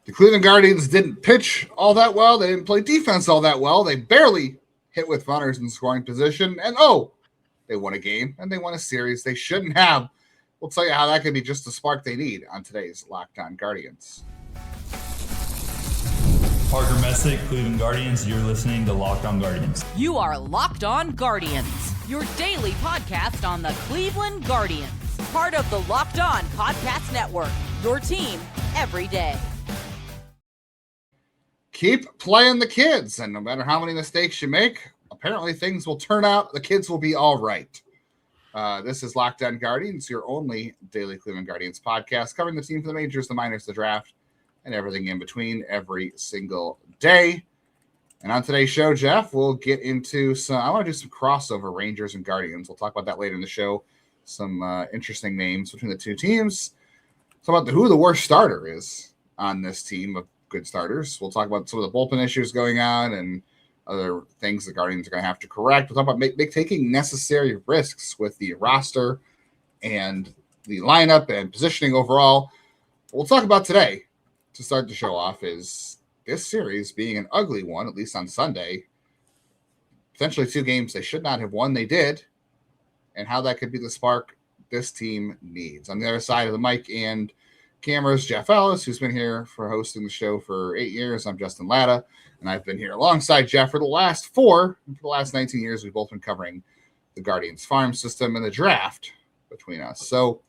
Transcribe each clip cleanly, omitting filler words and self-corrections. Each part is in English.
The Cleveland Guardians didn't pitch all that well. They didn't play defense all that well. They barely hit with runners in scoring position. And, they won a game and they won a series they shouldn't have. We'll tell you how that could be just the spark they need on today's Locked On Guardians. Parker Messick, Cleveland Guardians. You're listening to Locked On Guardians. You are Locked On Guardians, your daily podcast on the Cleveland Guardians. Part of the Locked On Podcast Network, your team every day. Keep playing the kids, and no matter how many mistakes you make, apparently things will turn out. The kids will be all right. This is Locked On Guardians, your only daily Cleveland Guardians podcast, covering the team for the majors, the minors, the draft, and everything in between every single day. And on today's show, Jeff, we'll get into I want to do some crossover Rangers and Guardians. We'll talk about that later in the show. Some interesting names between the two teams. Talk about who the worst starter is on this team of good starters. We'll talk about some of the bullpen issues going on and other things the Guardians are going to have to correct. We'll talk about taking necessary risks with the roster and the lineup and positioning overall. What we'll talk about today to start the show off is this series being an ugly one, at least on Sunday. Potentially two games they should not have won. They did. And how that could be the spark this team needs. On the other side of the mic and cameras, Jeff Ellis, who's been here for hosting the show for 8 years. I'm Justin Lada, and I've been here alongside Jeff for the last 4. For the last 19 years, we've both been covering the Guardians farm system and the draft between us. So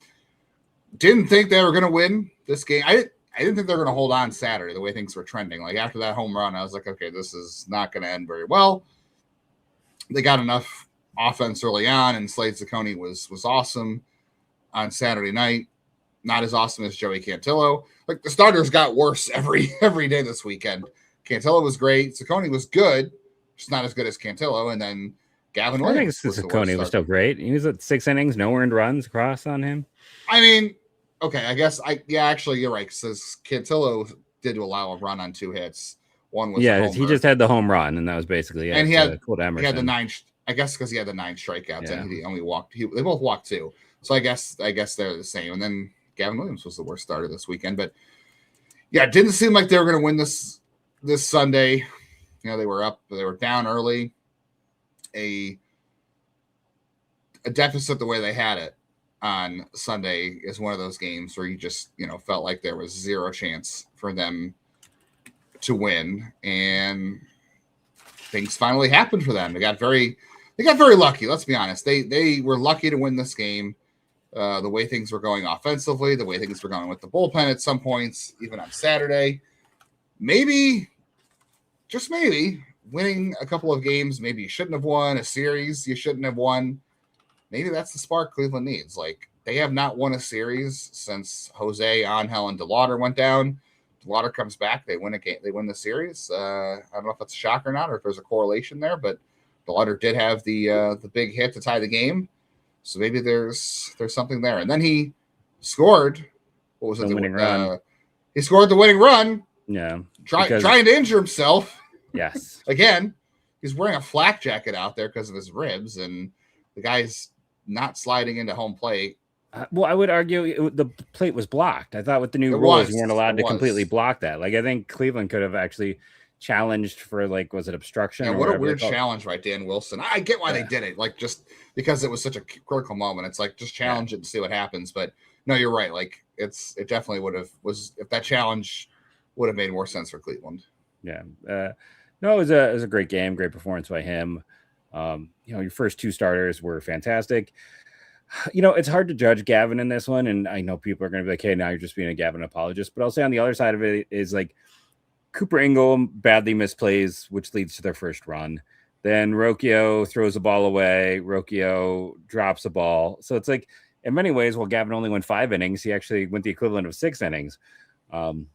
didn't think they were going to win this game. I didn't think they were going to hold on Saturday the way things were trending. Like after that home run, I was like, okay, this is not going to end very well. They got enough offense early on, and Slade Cecconi was awesome on Saturday night. Not as awesome as Joey Cantillo. Like the starters got worse every day this weekend. Cantillo was great. Cecconi was good, just not as good as Cantillo. And then Gavin Williams. I think Cecconi was still great. He was at 6 innings, no earned runs across on him. I mean, okay, I guess actually you're right. Because Cantillo did allow a run on 2 hits. One was he just had the home run, and that was basically it. And he had Emerson. He had the 9. I guess because he had the 9 strikeouts, and he only walked. They both walked 2. So I guess they're the same. And then Gavin Williams was the worst starter this weekend. But yeah, it didn't seem like they were going to win this Sunday. You know, they were down early. A deficit the way they had it on Sunday is one of those games where you just, felt like there was zero chance for them to win. And things finally happened for them. They got very lucky. Let's be honest. They were lucky to win this game. The way things were going offensively, the way things were going with the bullpen at some points, even on Saturday. Maybe, just maybe, winning a couple of games, maybe you shouldn't have won. A series you shouldn't have won. Maybe that's the spark Cleveland needs. Like, they have not won a series since Jose, Angel, and DeLauder went down. DeLauder comes back, they win a game, they win the series. I don't know if that's a shock or not, or if there's a correlation there, but DeLauder did have the big hit to tie the game. So maybe there's something there. And then he scored. What was it? The winning run. He scored the winning run. Yeah. Trying to injure himself. Yes. Again, he's wearing a flak jacket out there because of his ribs, and the guy's not sliding into home plate. Well, I would argue the plate was blocked. I thought with the new rules, you weren't allowed to completely block that. Like, I think Cleveland could have actually challenged for, like, was it obstruction? Yeah, what a weird challenge by Dan Wilson. I get why they did it, like, just because it was such a critical moment. It's like, just challenge it and see what happens. But no, you're right. Like, it definitely if that challenge would have made more sense for Cleveland. Yeah. No, it was a great game, great performance by him. Your first 2 starters were fantastic. It's hard to judge Gavin in this one, and I know people are going to be like, hey, now you're just being a Gavin apologist. But I'll say on the other side of it is, like, Cooper Ingle badly misplays, which leads to their first run. Then Rocchio throws a ball away. Rocchio drops a ball. So it's like, in many ways, while Gavin only went 5 innings, he actually went the equivalent of 6 innings. And,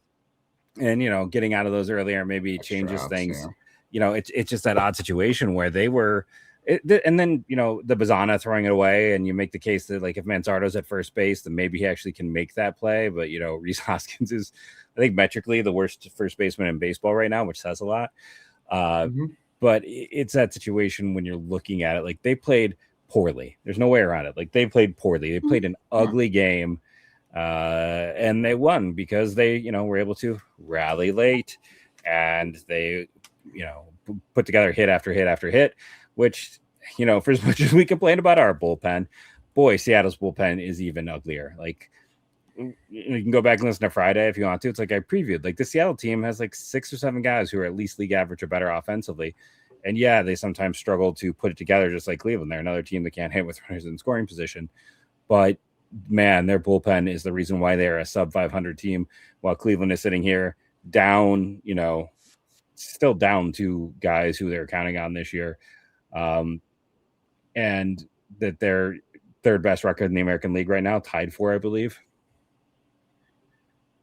getting out of those earlier maybe changes things. Yeah. It's just that odd situation where they were and then, the Bazana throwing it away, and you make the case that, like, if Manzardo's at first base, then maybe he actually can make that play. But, Rhys Hoskins is, I think, metrically the worst first baseman in baseball right now, which says a lot. But it's that situation when you're looking at it, like, they played poorly. There's no way around it. Like, they played poorly. They played an ugly game. And they won because they, were able to rally late, and they, put together hit after hit after hit, which, for as much as we complain about our bullpen, boy, Seattle's bullpen is even uglier. Like, you can go back and listen to Friday if you want to. It's like I previewed. Like, the Seattle team has like 6 or 7 guys who are at least league average or better offensively. And yeah, they sometimes struggle to put it together, just like Cleveland. They're another team that can't hit with runners in scoring position. But man, their bullpen is the reason why they're a sub 500 team, while Cleveland is sitting here down, still down 2 guys who they're counting on this year. And that they're third best record in the American League right now, tied for, I believe.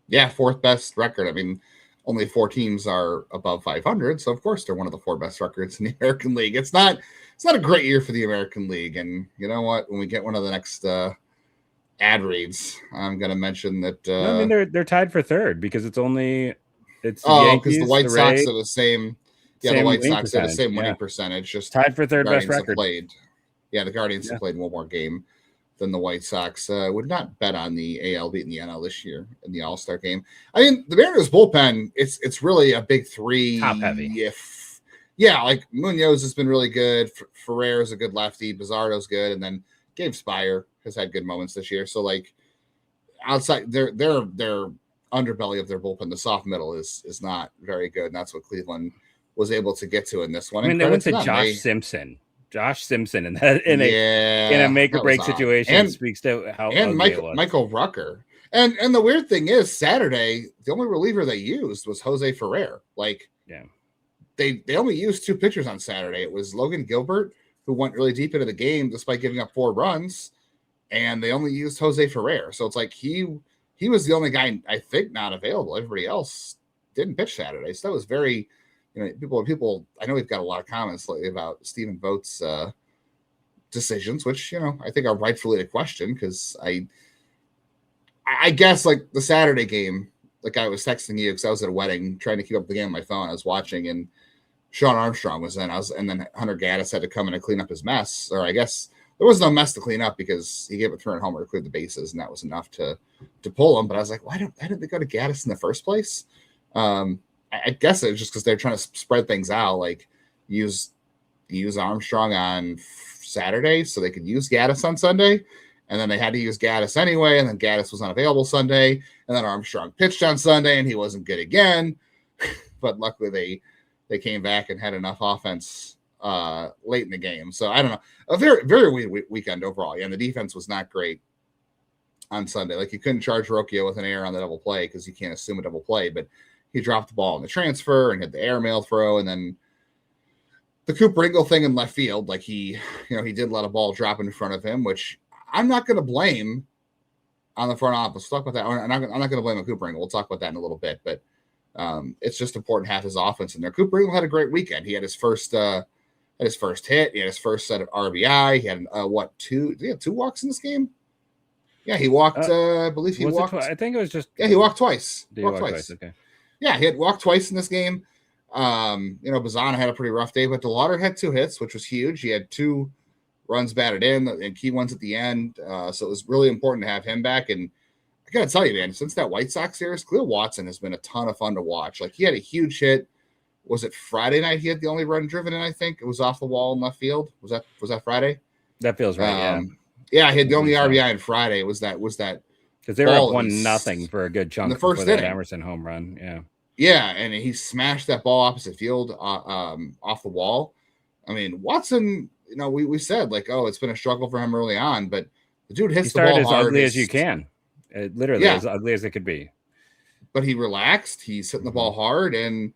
Yeah, 4th best record. I mean, only 4 teams are above 500, so of course they're one of the 4 best records in the American League. It's not a great year for the American League, and you know what? When we get one of the next ad reads, I'm going to mention that. I mean, they're tied for 3rd because it's the because Yankees, the White the Sox Rays, are the same. Yeah, same the White winning Sox are the same percentage, winning yeah. percentage. Just tied for 3rd best record. The Guardians have played one more game than the White Sox. Would not bet on the AL beating the NL this year in the All-Star game. I mean, the Mariners bullpen, it's really a big 3. Top heavy. Like Munoz has been really good. Ferrer's a good lefty. Bizarro's good. And then Gabe Spire has had good moments this year. So like outside their underbelly of their bullpen, the soft middle is not very good. And that's what Cleveland was able to get to in this one. I mean, they went to Josh Simpson in a make or break situation, and speaks to how and Michael Rucker. And the weird thing is, Saturday the only reliever they used was Jose Ferrer. Like, they only used 2 pitchers on Saturday. It was Logan Gilbert, who went really deep into the game despite giving up 4 runs, and they only used Jose Ferrer. So it's like he was the only guy I think not available. Everybody else didn't pitch Saturday. So that was very. People. I know we've got a lot of comments lately about Stephen Vogt's decisions, which I think are rightfully to question, because I guess like the Saturday game, like I was texting you because I was at a wedding trying to keep up the game on my phone. I was watching, and Sean Armstrong was in. and then Hunter Gaddis had to come in and clean up his mess, or I guess there was no mess to clean up because he gave a 3rd homer to clear the bases, and that was enough to pull him. But I was like, why didn't they go to Gaddis in the first place? I guess it's just because they're trying to spread things out, like use Armstrong on Saturday so they could use Gaddis on Sunday, and then they had to use Gaddis anyway, and then Gaddis was unavailable Sunday, and then Armstrong pitched on Sunday, and he wasn't good again. But luckily they came back and had enough offense late in the game. So I don't know, a very, very weird weekend overall. Yeah, and the defense was not great on Sunday. Like, you couldn't charge Rocchio with an error on the double play because you can't assume a double play, but he dropped the ball in the transfer and had the airmail throw, and then the Cooper Ingle thing in left field. Like, he did let a ball drop in front of him, which I'm not going to blame on the front office. We'll talk about that. I'm not going to blame on Cooper Ingle. We'll talk about that in a little bit, but it's just important to have his offense in there. Cooper Ingle had a great weekend. He had his first hit. He had his first set of RBI. He had 2? Did he have 2 walks in this game? Yeah, he walked. I believe he walked. I think it was just. Yeah, he walked twice. He walked twice. Okay. Yeah, he had walked twice in this game. Bazana had a pretty rough day, but DeLauder had 2 hits, which was huge. He had 2 runs batted in and key ones at the end. So it was really important to have him back. And I got to tell you, man, since that White Sox series, Kahlil Watson has been a ton of fun to watch. Like, he had a huge hit. Was it Friday night? He had the only run driven in, I think. It was off the wall in left field. Was that Friday? That feels right, yeah, he had the only RBI on Friday. Was that because they were up 1-0 for a good chunk in the first inning. That Emerson home run. Yeah, and he smashed that ball opposite field off the wall. I mean, Watson, we said, like, oh, it's been a struggle for him early on, but the dude hits the ball as hard. Ugly as you can. Literally as ugly as it could be. But he relaxed. He's hitting the ball hard, and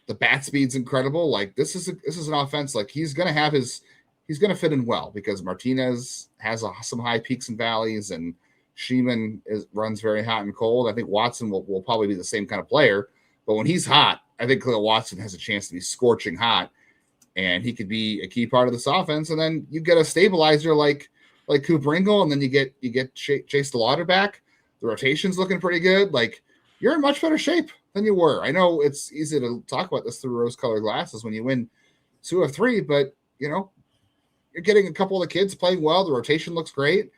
the bat speed's incredible. Like, this is an offense. Like, he's going to fit in well because Martinez has some high peaks and valleys, and Sheeman runs very hot and cold. I think Watson will probably be the same kind of player, but when he's hot, I think Kahlil Watson has a chance to be scorching hot, and he could be a key part of this offense. And then you get a stabilizer like Cooper Ingle, and then you get Chase DeLauder back. The rotation's looking pretty good. Like, you're in much better shape than you were. I know it's easy to talk about this through rose-colored glasses when you win 2 of 3, but you're getting a couple of the kids playing well. The rotation looks great.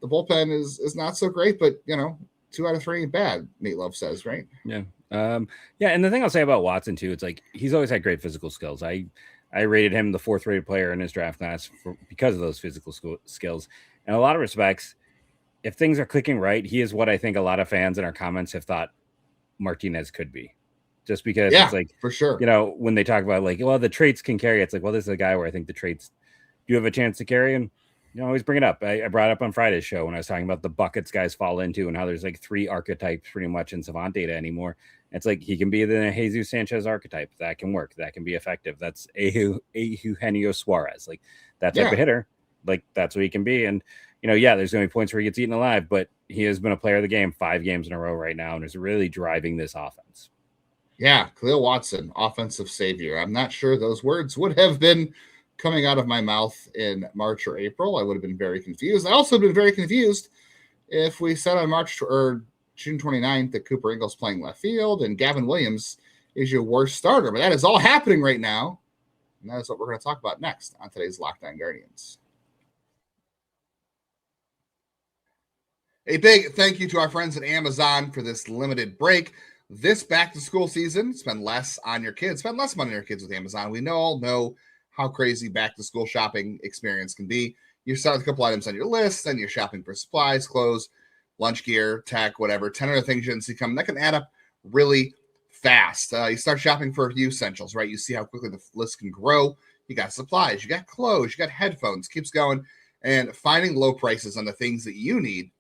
The bullpen is not so great, but 2 out of 3 ain't bad, Nate Love says, right? Yeah. Yeah. And the thing I'll say about Watson too, it's like, he's always had great physical skills. I rated him the 4th rated player in his draft class because of those physical skills. In a lot of respects, if things are clicking right, he is what I think a lot of fans in our comments have thought Martinez could be. Just because it's like, for sure, when they talk about like, well, the traits can carry, it's like, well, this is a guy where I think the traits do have a chance to carry. And always bring it up. I brought it up on Friday's show when I was talking about the buckets guys fall into and how there's like 3 archetypes pretty much in Savant data anymore. It's like he can be the Jesus Sanchez archetype. That can work. That can be effective. That's Eugenio Suarez. Like that type of hitter. Like that's what he can be. And, there's going to be points where he gets eaten alive, but he has been a player of the game 5 games in a row right now and is really driving this offense. Yeah, Kahlil Watson, offensive savior. I'm not sure those words would have been coming out of my mouth in March or April. I would have been very confused. I also have been very confused if we said on June 29th that Cooper Ingle's playing left field and Gavin Williams is your worst starter. But that is all happening right now. And that is what we're going to talk about next on today's Locked On Guardians. A big thank you to our friends at Amazon for this limited break. This back-to-school season, spend less on your kids. Spend less money on your kids with Amazon. We all know how crazy back-to-school shopping experience can be. You start with a couple items on your list, then you're shopping for supplies, clothes, lunch gear, tech, whatever, 10 other things you didn't see coming. That can add up really fast. You start shopping for a few essentials, right? You see how quickly the list can grow. You got supplies, you got clothes, you got headphones, keeps going. And finding low prices on the things that you need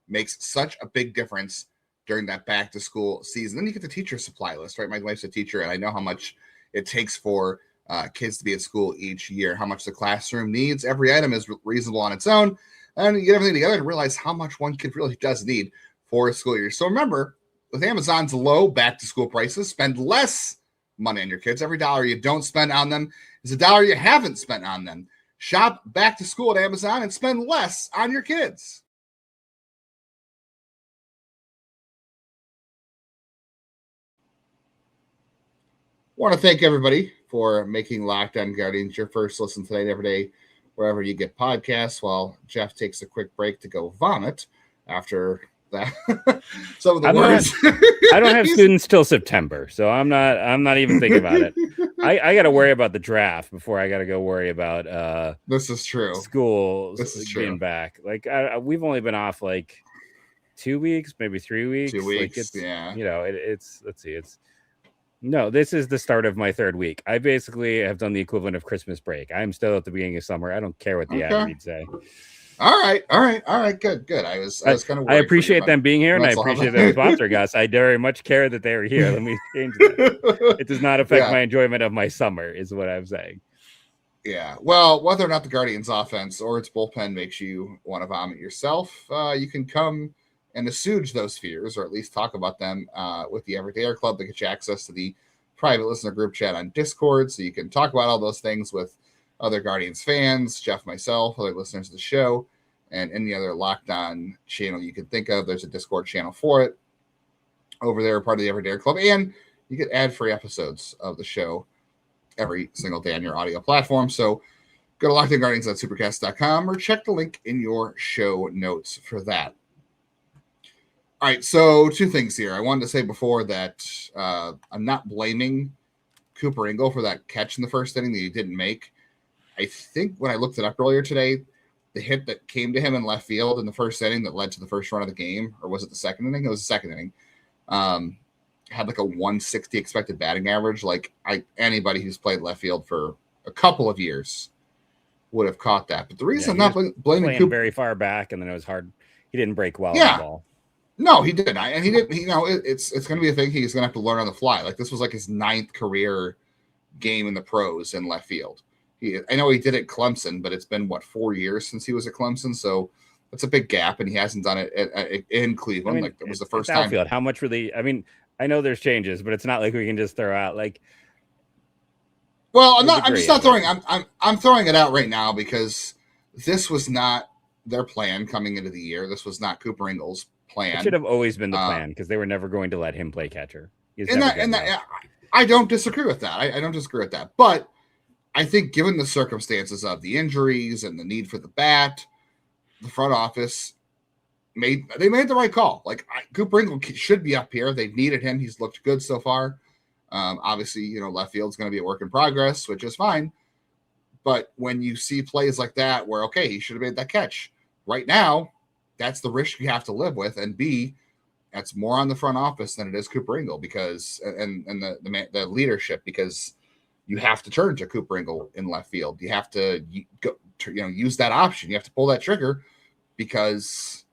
makes such a big difference during that back-to-school season. Then you get the teacher supply list, right? My wife's a teacher, and I know how much it takes for kids to be at school each year, how much the classroom needs. Every item is reasonable on its own, and you get everything together and realize how much one kid really does need for a school year. So remember, with Amazon's low back-to-school prices, spend less money on your kids. Every dollar you don't spend on them is a dollar you haven't spent on them. Shop back to school at Amazon and spend less on your kids. Want to thank everybody for making Locked On Guardians your first listen today and every day, wherever you get podcasts, while Jeff takes a quick break to go vomit after that. Some of the words. I don't have students till September, so I'm not even thinking about it. I got to worry about the draft before I got to go worry about this is true. School true. Getting back. Like we've only been off like 2 weeks, maybe 3 weeks. 2 weeks, like it's, yeah. It's let's see, no, this is the start of my 3rd week. I basically have done the equivalent of Christmas break. I'm still at the beginning of summer. I don't care what the ad reads say. All right. Good. I was kind of. I appreciate them being here, and I appreciate them sponsoring us. I very much care that they are here. Let me change that. It does not affect my enjoyment of my summer, is what I'm saying. Yeah. Well, whether or not the Guardians' offense or its bullpen makes you want to vomit yourself, you can come and assuage those fears, or at least talk about them with the Everydayer Club that gets you access to the private listener group chat on Discord, so you can talk about all those things with other Guardians fans, Jeff, myself, other listeners of the show, and any other Locked On channel you can think of. There's a Discord channel for it over there, part of the Everydayer Club, and you get ad-free episodes of the show every single day on your audio platform. So go to lockedonguardians.supercast.com or check the link in your show notes for that. All right, so 2 things here. I wanted to say before that I'm not blaming Cooper Ingle for that catch in the first inning that he didn't make. I think when I looked it up earlier today, the hit that came to him in left field in the first inning that led to the first run of the game, or was it the second inning? It was the second inning. Had like a 160 expected batting average. Like anybody who's played left field for a couple of years would have caught that. But the reason I'm not blaming Cooper very far back, and then it was hard. He didn't break well on the ball. No, he didn't. And he didn't. It's going to be a thing he's going to have to learn on the fly. Like this was like his 9th career game in the pros in left field. I know he did it at Clemson, but it's been 4 years since he was at Clemson, so that's a big gap, and he hasn't done it in Cleveland. Like it was the first time. Outfield. How much really? I mean, I know there's changes, but it's not like we can just throw out like. Well, I'm just not throwing. I'm throwing it out right now because this was not their plan coming into the year. This was not Cooper Ingle's plan. It should have always been the plan because they were never going to let him play catcher. I don't disagree with that. I don't disagree with that. But I think given the circumstances of the injuries and the need for the bat, the front office made the right call. Like Cooper Ingle should be up here. They've needed him. He's looked good so far. Obviously, left field's going to be a work in progress, which is fine. But when you see plays like that where, okay, he should have made that catch. Right now, that's the risk you have to live with. And B, that's more on the front office than it is Cooper Ingle because and the leadership, because you have to turn to Cooper Ingle in left field. You have to use that option. You have to pull that trigger because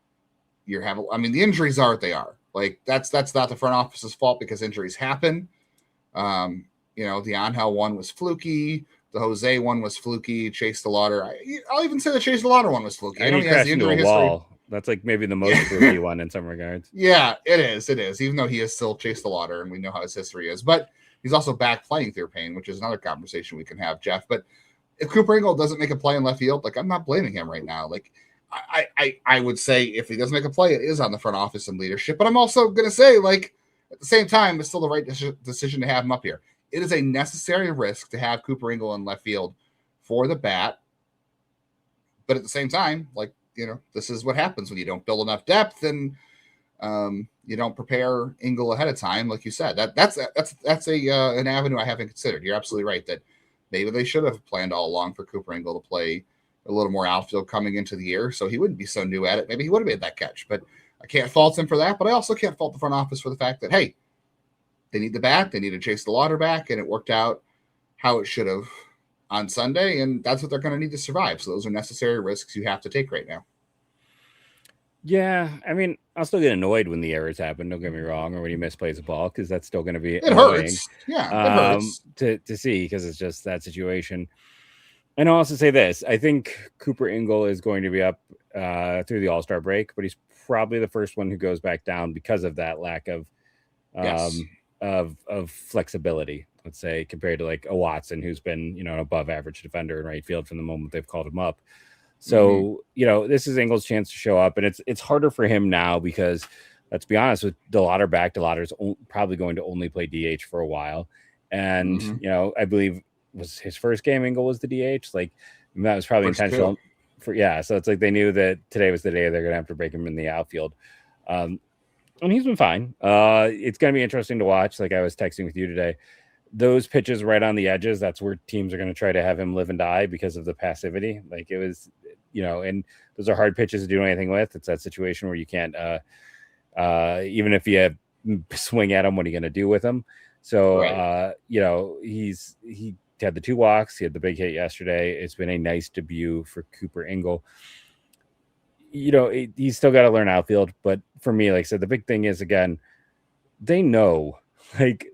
the injuries are what they are. Like that's not the front office's fault because injuries happen. The Angel one was fluky. The Jose one was fluky. Chase the Lauder. I'll even say the Chase the Lauder one was fluky. I know he has the injury history. That's like maybe the most fluky one in some regards. Yeah, it is. Even though he is still Chase the Lauder, and we know how his history is, but he's also back playing through pain, which is another conversation we can have, Jeff. But if Cooper Ingle doesn't make a play in left field, like I'm not blaming him right now. Like I would say if he doesn't make a play, it is on the front office and leadership. But I'm also gonna say, like, at the same time, it's still the right decision to have him up here. It is a necessary risk to have Cooper Ingle in left field for the bat. But at the same time, like, this is what happens when you don't build enough depth and you don't prepare Ingle ahead of time. Like you said, that's an avenue I haven't considered. You're absolutely right that maybe they should have planned all along for Cooper Ingle to play a little more outfield coming into the year, so he wouldn't be so new at it. Maybe he would have made that catch, but I can't fault him for that. But I also can't fault the front office for the fact that, hey, they need the bat, they need to chase the Lauder back, and it worked out how it should have on Sunday, and that's what they're going to need to survive. So those are necessary risks you have to take right now. Yeah, I mean, I'll still get annoyed when the errors happen. Don't get me wrong, or when he misplays a ball, because that's still going to be annoying. Hurts. Yeah, it hurts to see, because it's just that situation. And I'll also say this: I think Cooper Ingle is going to be up through the All-Star break, but he's probably the first one who goes back down because of that lack of of flexibility, let's say, compared to like a Watson, who's been an above average defender in right field from the moment they've called him up. So this is Ingle's chance to show up, and it's harder for him now because, let's be honest, with DeLauder back, DeLauder's probably going to only play DH for a while, and I believe was his first game Ingle was the DH. Like, that was probably intentional. So it's like they knew that today was the day they're gonna have to break him in the outfield. And he's been fine. It's going to be interesting to watch. Like I was texting with you today, those pitches right on the edges, that's where teams are going to try to have him live and die because of the passivity. Like it was, and those are hard pitches to do anything with. It's that situation where you can't, even if you swing at him, what are you going to do with him? So, right. He had the 2 walks. He had the big hit yesterday. It's been a nice debut for Cooper Ingle. He's still got to learn outfield, but for me, like I said, the big thing is, again, they know like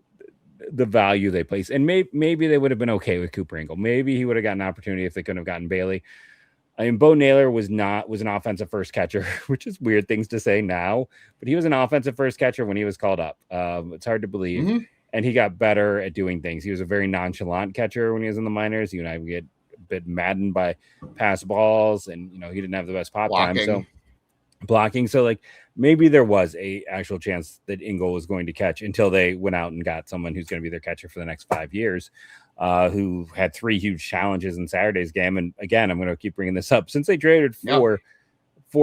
the value they place, and maybe they would have been okay with Cooper Ingle. Maybe he would have gotten an opportunity if they couldn't have gotten Bailey. I mean, Bo Naylor was an offensive first catcher, which is weird things to say now, but he was an offensive first catcher when he was called up. It's hard to believe, and he got better at doing things. He was a very nonchalant catcher when he was in the minors. You and I would get bit maddened by pass balls, and he didn't have the best pop time, so blocking. So like maybe there was a actual chance that Ingle was going to catch until they went out and got someone who's going to be their catcher for the next 5 years, who had 3 huge challenges in Saturday's game. And again, I'm going to keep bringing this up since they traded for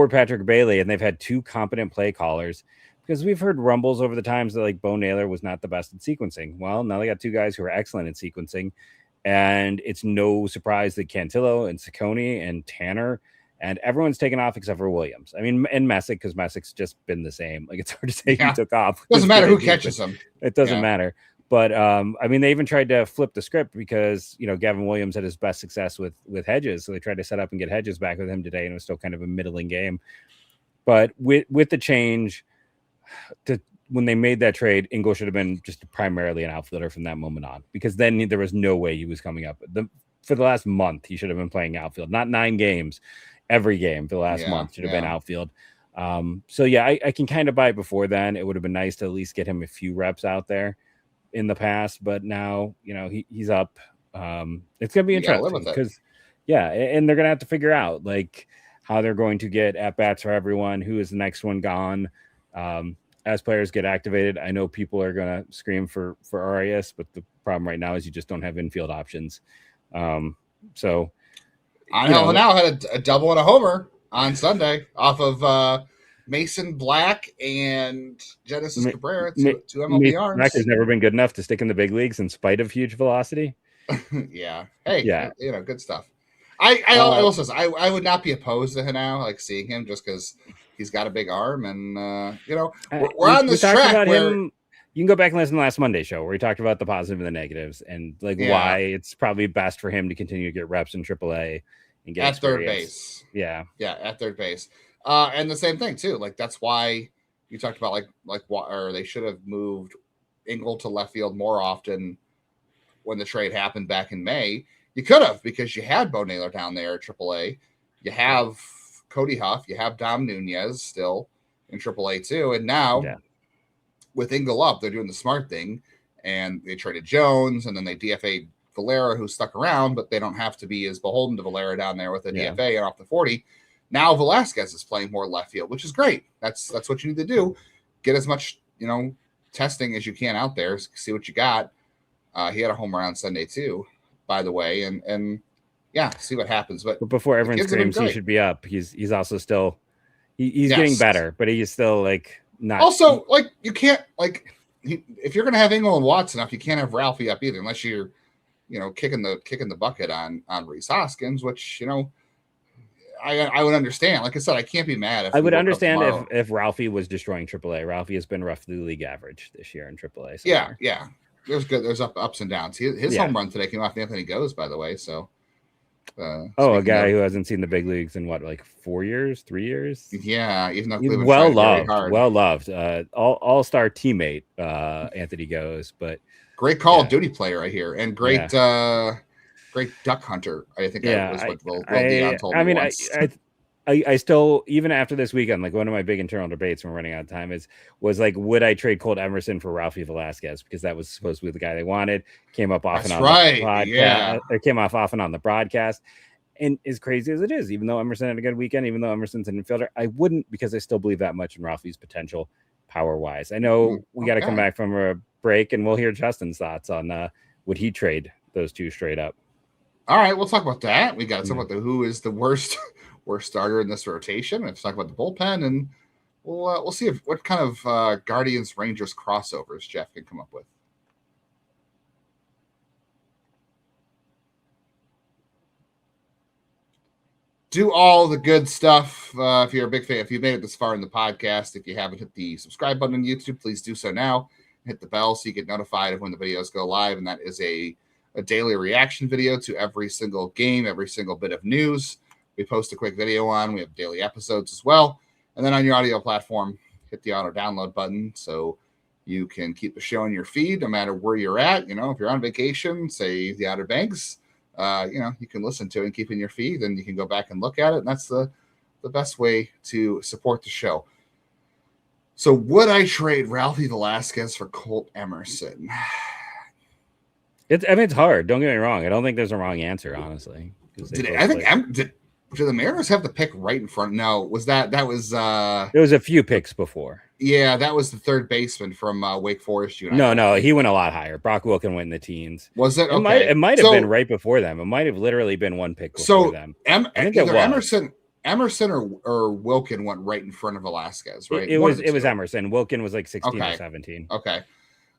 Patrick Bailey, and they've had 2 competent play callers, because we've heard rumbles over the times that like Bo Naylor was not the best at sequencing. Well, now they got 2 guys who are excellent at sequencing. And it's no surprise that Cantillo and Cecconi and Tanner and everyone's taken off except for Williams. I mean, and Messick, because Messick's just been the same. Like, it's hard to say who took off. Doesn't matter who catches him. It doesn't matter. But I mean, they even tried to flip the script because Gavin Williams had his best success with Hedges, so they tried to set up and get Hedges back with him today, and it was still kind of a middling game. But with the change to when they made that trade, Ingle should have been just primarily an outfielder from that moment on, because then there was no way he was coming up. For the last month, he should have been playing outfield, not 9 games, every game for the last month should have been outfield. So yeah, I can kind of buy it before then. It would have been nice to at least get him a few reps out there in the past, but now, he's up. It's going to be interesting because and they're going to have to figure out like how they're going to get at bats for everyone. Who is the next one gone? As players get activated, I know people are going to scream for RAS, but the problem right now is you just don't have infield options. So Angel now had a double and a homer on Sunday off of Mason Black and Genesis Cabrera, two MLB arms. Black has never been good enough to stick in the big leagues in spite of huge velocity. Yeah. Hey, yeah. Good stuff. I would not be opposed to him now, like seeing him just because he's got a big arm, and we're on this track where him. You can go back and listen to last Monday's show where we talked about the positive and the negatives, and why it's probably best for him to continue to get reps in AAA and get at third base. Yeah, at third base, and the same thing too. Like that's why you talked about or they should have moved Ingle to left field more often when the trade happened back in May. You could have, because you had Bo Naylor down there at AAA. You have Cody Huff. You have Dom Nunez still in AAA too. And now with Ingle up, they're doing the smart thing. And they traded Jones, and then they DFA'd Valera, who stuck around, but they don't have to be as beholden to Valera down there with a DFA and off the 40. Now Velazquez is playing more left field, which is great. That's what you need to do. Get as much, testing as you can out there. See what you got. He had a home run on Sunday too, by the way, and see what happens. But before everyone screams he should be up, he's also still he's getting better, but he's still not. Also, you can't if you're gonna have Ingle and Watson up, you can't have Ralphy up either, unless you're kicking the bucket on Rhys Hoskins, which I would understand. Like I said, I can't be mad. I would understand if Ralphie was destroying AAA. Ralphie has been roughly league average this year in AAA. So yeah. There's ups and downs. His home run today came off Anthony Goes, by the way. So, a guy who hasn't seen the big leagues in 4 years, 3 years. Yeah, even though he's well loved, all-star teammate Anthony Goes, but great Call of Duty player right here, and great duck hunter. I think that was what Will Dion told me once. I still, even after this weekend, one of my big internal debates when we're running out of time was would I trade Colt Emerson for Ralphie Velazquez, because that was supposed to be the guy they wanted. Came up often on the podcast. It came off often on the broadcast. And as crazy as it is, even though Emerson had a good weekend, even though Emerson's an infielder, I wouldn't, because I still believe that much in Ralphie's potential power-wise. I know we got to come back from a break, and we'll hear Justin's thoughts on would he trade those two straight up. All right, we'll talk about that. We got to talk about who is the worst starter in this rotation. Let's talk about the bullpen, and we'll see what kind of Guardians Rangers crossovers Jeff can come up with. Do all the good stuff. If you're a big fan, if you've made it this far in the podcast, if you haven't hit the subscribe button on YouTube, please do so now. Hit the bell so you get notified of when the videos go live, and that is a daily reaction video to every single game, every single bit of news we post a quick video on. We have daily episodes as well. And then on your audio platform, hit the auto download button so you can keep the show in your feed no matter where you're at. If you're on vacation, say the Outer Banks, you can listen to it and keep it in your feed, and you can go back and look at it. And that's the best way to support the show. So would I trade Ralphie Velazquez for Colt Emerson? It's hard. Don't get me wrong. I don't think there's a wrong answer, honestly. Do the Mariners have the pick right in front? No, was that was there was a few picks before. Yeah, that was the third baseman from Wake Forest. No, he went a lot higher. Brock Wilken went in the teens. Was it? Okay. It might have been right before them. It might have literally been one pick before them. I think either Emerson or Wilken went right in front of Velazquez, right? It was Emerson. Wilken was 16 or 17. Okay.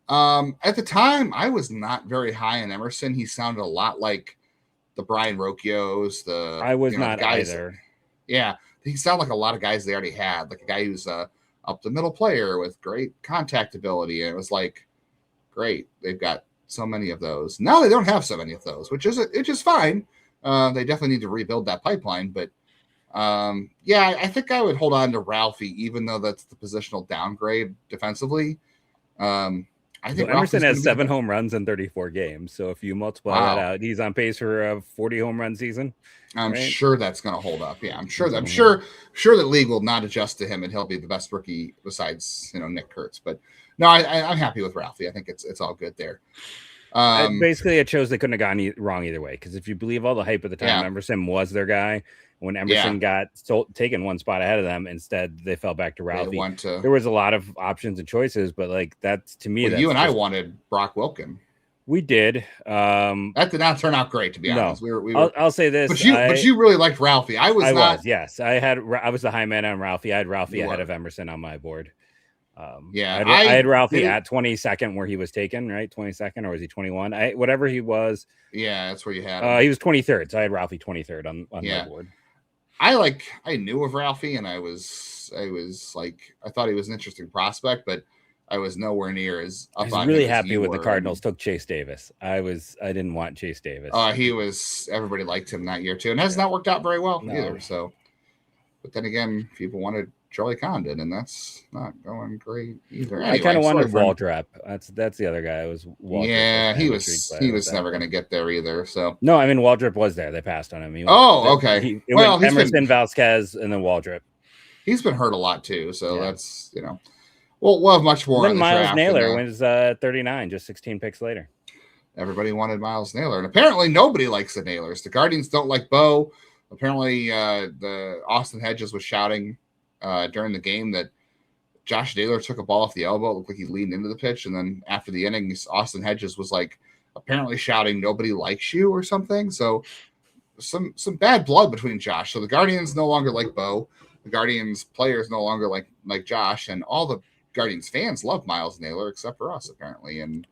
At the time, I was not very high on Emerson. He sounded a lot like the Brian Rocchios, I was not guys either. Yeah, he sounded like a lot of guys they already had, like a guy who's up the middle player with great contact ability. And it was great. They've got so many of those. Now they don't have so many of those, which is fine. They definitely need to rebuild that pipeline. But I think I would hold on to Ralphie, even though that's the positional downgrade defensively. I think Emerson has 7 home runs in 34 games. So if you multiply that out, he's on pace for a 40 home run season. I'm sure that's going to hold up. Yeah, I'm sure that league will not adjust to him, and he'll be the best rookie besides Nick Kurtz. But no, I'm happy with Ralphie. I think it's all good there. Basically, it shows they couldn't have gone wrong either way. Because if you believe all the hype at the time, Emerson was their guy. When Emerson got taken one spot ahead of them, instead they fell back to Ralphie. There was a lot of options and choices, but that's to me. You and I wanted Brock Wilken. We did. That did not turn out great, to be honest. I'll say this. But you really liked Ralphie. I was the high man on Ralphie. I had Ralphie ahead of Emerson on my board. I had Ralphie at 22nd where he was taken, right? 22nd, or was he 21? Whatever he was. Yeah, that's where you had him. He was 23rd, so I had Ralphie 23rd on my board. I knew of Ralphie, and I thought he was an interesting prospect, but I was nowhere near as up. I was really happy when the Cardinals took Chase Davis. I didn't want Chase Davis. Everybody liked him that year too, and has not worked out very well either. So, but then again, people wanted Joey Condon, and that's not going great either. Anyway, I kind of wanted Waldrop. That's the other guy. He was never going to get there either. So no, I mean Waldrop was there. They passed on him. Okay. Emerson, Velazquez, and then Waldrop. He's been hurt a lot too, so that's we'll have much more. Then Miles Naylor wins 39, just 16 picks later. Everybody wanted Miles Naylor, and apparently nobody likes the Naylors. The Guardians don't like Bo. Apparently, the Austin Hedges was shouting during the game that Josh Naylor took a ball off the elbow. It looked like he leaned into the pitch, and then after the innings, Austin Hedges was apparently shouting, "Nobody likes you" or something. So some bad blood between Josh. So the Guardians no longer like Bo. The Guardians players no longer like Josh, and all the Guardians fans love Miles Naylor except for us apparently. And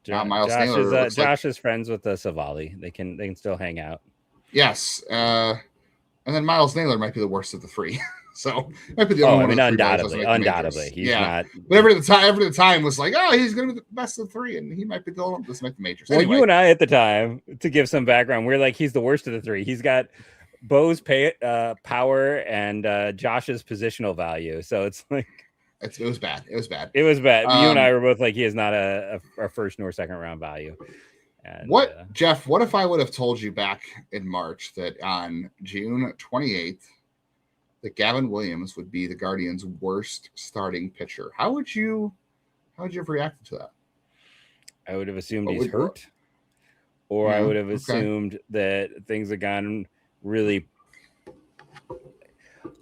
Josh is friends with the Savali. They can still hang out. Yes, and then Miles Naylor might be the worst of the three. So might be the only one. Undoubtedly, he's not. But every the time was like, oh, he's going to be the best of the three, and he might be going to make the majors. Well, you and I at the time, to give some background, we're like, he's the worst of the three. He's got Bo's power and Josh's positional value. So it's like it was bad. It was bad. You and I were both like, he is not a first nor second round value. And, Jeff? What if I would have told you back in March that on June 28th that Gavin Williams would be the Guardians' worst starting pitcher? How would you have reacted to that? I would have assumed he's hurt, or I would have assumed that things had gone really.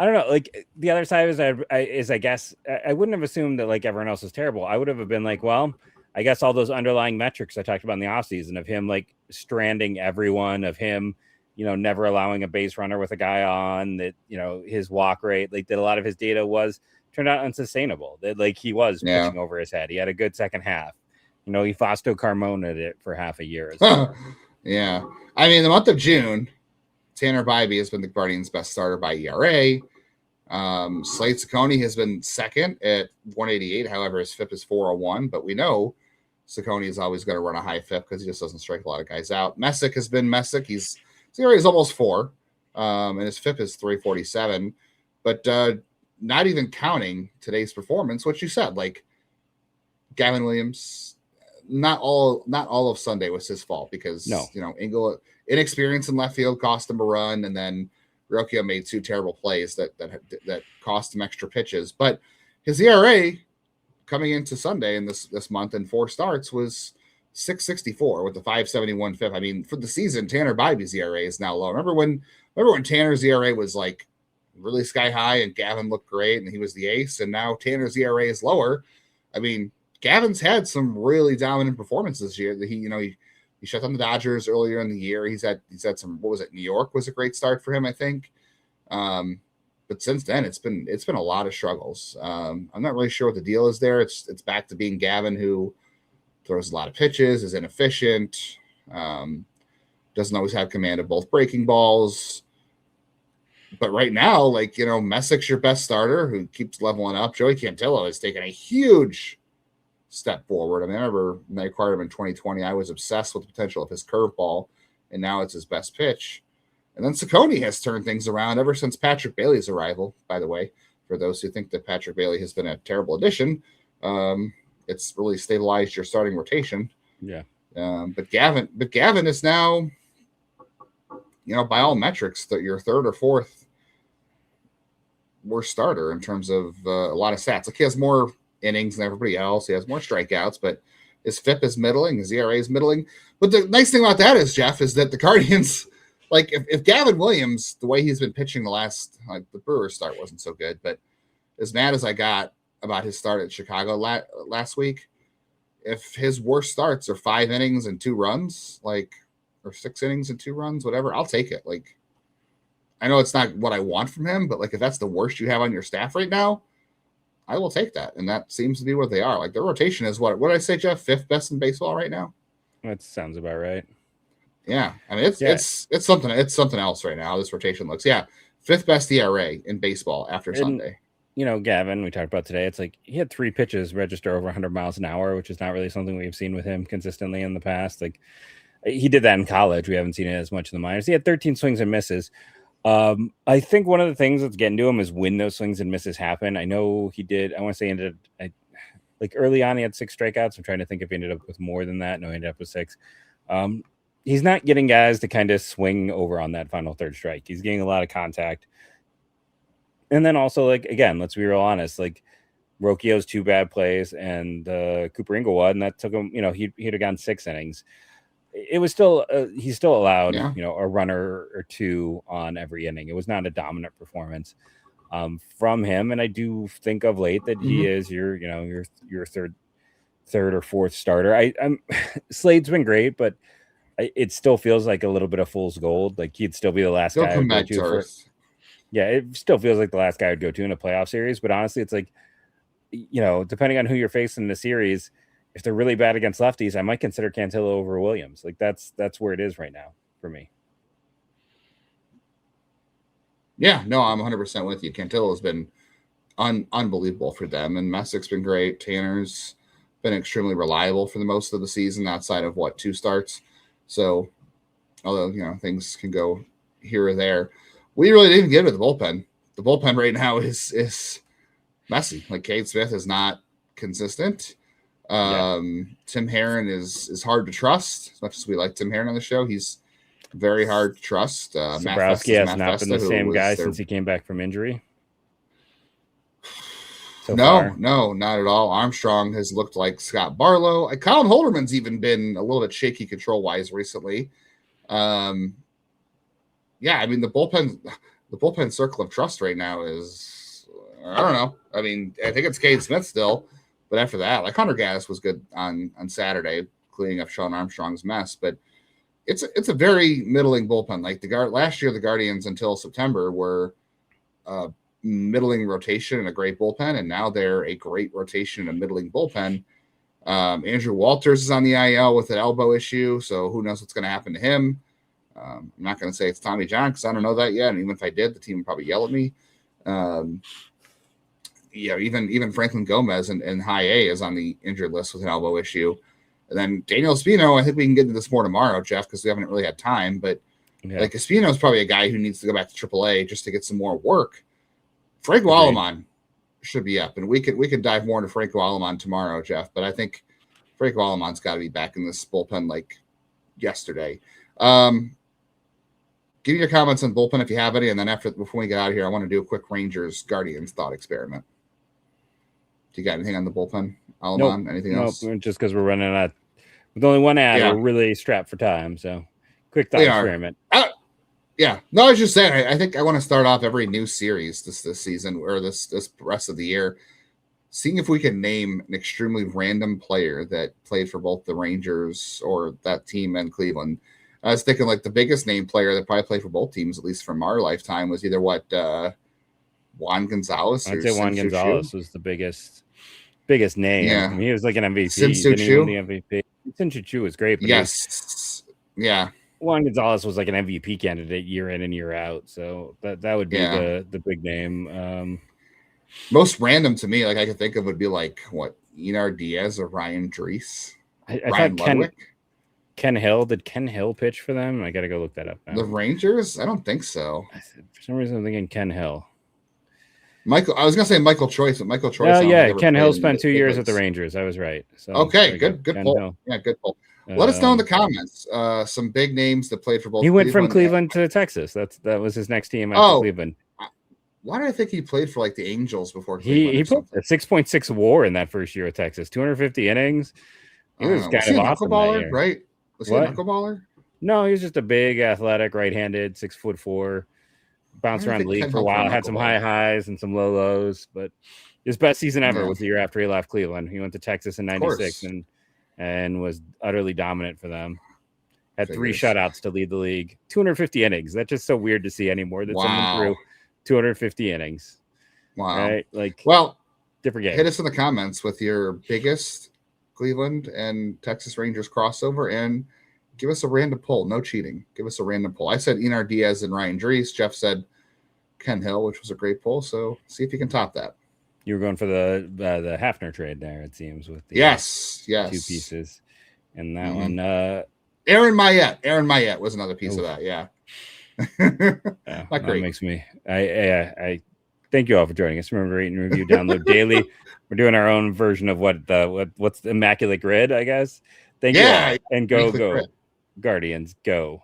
I don't know. Like the other side is I guess I wouldn't have assumed that like everyone else was terrible. I would have been like, well, I guess all those underlying metrics I talked about in the offseason of him like stranding everyone, of him, never allowing a base runner with a guy on, that, his walk rate, like that a lot of his data turned out unsustainable, that like he was pitching over his head. He had a good second half. He Fausto Carmona it for half a year. Yeah. I mean, the month of June, Tanner Bybee has been the Guardians' best starter by ERA. Slade Cecconi has been second at 188. However, his FIP is 401, but we know Cecconi is always going to run a high FIP because he just doesn't strike a lot of guys out. Messick has been Messick. His ERA is almost 4, and his FIP is 347. But not even counting today's performance, what you said, like Gavin Williams, not all of Sunday was his fault because Ingle inexperience in left field cost him a run, and then Rocchio made 2 terrible plays that cost him extra pitches. But his ERA coming into Sunday in this month in 4 starts was 6.64 with the 5.71 FIP. I mean, for the season, Tanner Bybee's ERA is now low. Remember when Tanner's ERA was like really sky high and Gavin looked great and he was the ace, and now Tanner's ERA is lower. I mean, Gavin's had some really dominant performances this year. He shut down the Dodgers earlier in the year. He's had some. What was it? New York was a great start for him, I think. But since then, it's been a lot of struggles. I'm not really sure what the deal is there. It's back to being Gavin, who throws a lot of pitches, is inefficient, doesn't always have command of both breaking balls. But right now, Messick's your best starter, who keeps leveling up. Joey Cantillo has taken a huge step forward. I mean, I remember when they acquired him in 2020, I was obsessed with the potential of his curveball, and now it's his best pitch. And then Cecconi has turned things around ever since Patrick Bailey's arrival, by the way. For those who think that Patrick Bailey has been a terrible addition, it's really stabilized your starting rotation. Yeah. But Gavin is now, by all metrics, that your third or fourth worst starter in terms of a lot of stats. Like, he has more innings than everybody else. He has more strikeouts, but his FIP is middling, his ERA is middling. But the nice thing about that is, Jeff, is that the Guardians, like, if Gavin Williams, the way he's been pitching the Brewers start wasn't so good, but as mad as I got about his start at Chicago last week, if his worst starts are 5 innings and 2 runs, like, or 6 innings and 2 runs, whatever, I'll take it. Like, I know it's not what I want from him, but like if that's the worst you have on your staff right now, I will take that. And that seems to be what they are. Like their rotation is what did I say, Jeff? 5th best in baseball right now? That sounds about right. Yeah. I mean, it's something else right now. How this rotation looks. Yeah. 5th best ERA in baseball after Sunday. You know, Gavin, we talked about today. It's like he had 3 pitches register over 100 miles an hour, which is not really something we've seen with him consistently in the past. Like he did that in college. We haven't seen it as much in the minors. He had 13 swings and misses. I think one of the things that's getting to him is when those swings and misses happen. I know he did. I want to say like early on, he had 6 strikeouts. I'm trying to think if he ended up with more than that. No, he ended up with 6. He's not getting guys to kind of swing over on that final third strike. He's getting a lot of contact. And then also, like, again, let's be real honest, like Rocchio's 2 bad plays and Cooper Inglewood, and that took him, you know, he'd have gone 6 innings. It was still, he still allowed, you know, a runner or 2 on every inning. It was not a dominant performance from him. And I do think of late that he is your third or fourth starter. I'm Slade's been great, but it still feels like a little bit of fool's gold. Like he'd still be the last guy. Come back to Earth. Yeah, it still feels like the last guy I'd go to in a playoff series. But honestly, it's like, you know, depending on who you're facing in the series, if they're really bad against lefties, I might consider Cantillo over Williams. Like that's where it is right now for me. Yeah, no, I'm 100% with you. Cantillo has been unbelievable for them, and Messick's been great. Tanner's been extremely reliable for the most of the season, outside of 2 starts. So, although you know things can go here or there, we really didn't get to the bullpen. The bullpen right now is messy. Like Cade Smith is not consistent. Tim Herron is hard to trust. As much as we like Tim Herron on the show, he's very hard to trust. Zabrowski has not been the same guy since he came back from injury. No, not at all. Armstrong has looked like Scott Barlow. Colin Holderman's even been a little bit shaky control-wise recently. Yeah, I mean the bullpen circle of trust right now is, I don't know. I mean, I think it's Cade Smith still, but after that, like Hunter Gaddis was good on Saturday, cleaning up Sean Armstrong's mess. But it's a very middling bullpen. Like last year, the Guardians until September were middling rotation and a great bullpen, and now they're a great rotation and a middling bullpen. Andrew Walters is on the IL with an elbow issue, so who knows what's going to happen to him. I'm not going to say it's Tommy John because I don't know that yet, and even if I did, the team would probably yell at me. Even Franklin Gomez in high A is on the injured list with an elbow issue. And then Daniel Espino, I think we can get into this more tomorrow, Jeff, because we haven't really had time, but like Espino is probably a guy who needs to go back to AAA just to get some more work. Franco Aleman should be up, and we could dive more into Franco Aleman tomorrow, Jeff. But I think Franco Aleman's got to be back in this bullpen like yesterday. Give me your comments on bullpen if you have any, and then before we get out of here, I want to do a quick Rangers Guardians thought experiment. Do you got anything on the bullpen, Aleman? Nope. Anything else? Just because we're running out with only one ad, we're really strapped for time. So quick thought experiment. Yeah. No, I was just saying, I think I want to start off every new series this season or this rest of the year, seeing if we can name an extremely random player that played for both the Rangers or that team and Cleveland. I was thinking like the biggest name player that probably played for both teams, at least from our lifetime, was either Juan Gonzalez. I'd say Juan Gonzalez was the biggest name. Yeah. I mean, he was like an MVP. Sin-Soo-Choo? The MVP. Sin-Soo-Choo was great. But yes. Yeah. Juan Gonzalez was like an MVP candidate year in and year out. So that would be the big name. Most random to me, like I could think of, would be like Enar Diaz or Ryan Drees. I thought Ken Hill. Did Ken Hill pitch for them? I got to go look that up now. The Rangers? I don't think so. For some reason, I'm thinking Ken Hill. I was gonna say Michael Choice, but Michael Choice. Oh yeah, Ken Hill spent 2 years at the Rangers. I was right. So okay, good pull. Hill. Yeah, good pull. Let us know in the comments some big names that played for both. He went from Cleveland to Texas. That was his next team after Cleveland. Why do I think he played for like the Angels before Cleveland? He put a 6.6 WAR in that first year at Texas. 250 innings. He was kind of awesome that year. Right? Was he a knuckleballer? No, he was just a big, athletic, right-handed, 6'4". Bounced around the league for a while. Had some high highs and some low lows, but his best season ever was the year after he left Cleveland. He went to Texas in '96 and and was utterly dominant for them. Had 3 Figures. shutouts to lead the league. 250 innings. That's just so weird to see anymore. That someone threw 250 innings. Wow. Right? Like, well, different game. Hit us in the comments with your biggest Cleveland and Texas Rangers crossover, and give us a random poll. No cheating. Give us a random poll. I said Enar Diaz and Ryan Drees. Jeff said Kahlil, which was a great poll. So see if you can top that. You were going for the Hafner trade there, it seems, with the yes 2 pieces. And that one, Aaron Mayette was another piece of that. Yeah. Not great. That makes me. I thank you all for joining us. Remember, rate and review, download daily. We're doing our own version of what's the immaculate grid, I guess. Thank you all. And go Guardians, go.